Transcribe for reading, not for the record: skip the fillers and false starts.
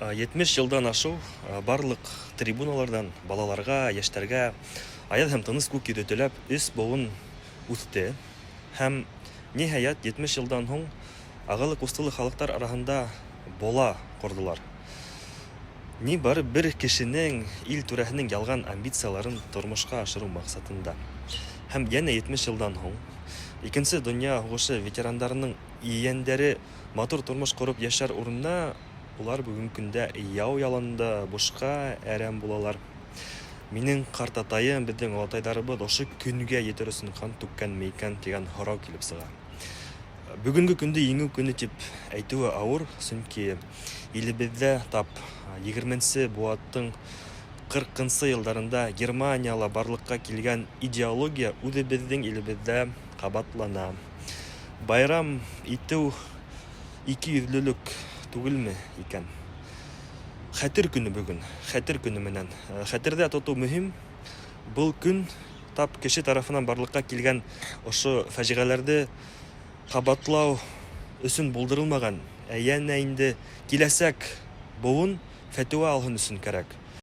70 жылдан ашу барлық трибуналардан балаларға, яшьтәргә аяз һәм тыныс күк йөҙөтөләп өс буын үтте. Һәм ниһаят 70 жылдан һуң агылы-кустылы халыктар арасында бола кордылар. Ни бары бер кешенең ил түрәһенең ялган амбицияларын тормышка ашыру максатында. Һәм янә 70 жылдан һуң Икенче дөнья һугышы ветерандарының иендәре матур тормыш корып яшәр урынына улар бүген көндә яу яланда бушка әрәм булалар. Минең картатаем, безнең атайларыбыз ошо көнгә җитәр өчен хан түккәнме икән дигән һорау килеп сыга. Бүгенге көндә еңү көне дип әйтүе авыр, чөнки илебездә тап 20нче буаттың 40нчы елларында Германияла барлыкка килгән идеология үзебезнең илебездә кабатлана. Байрам итү ике йөзлелек түгелме икән? Хәтер көне бүген, хәтер көне менән. Хәтердә тоту мөһим. Бу көн тап кеше тарафынан барлыкка килгән ошо фаҗигаләрне кабатлау өчен булдырылмаган, янә инде киләсәк буын фәтва алган өчен кирәк.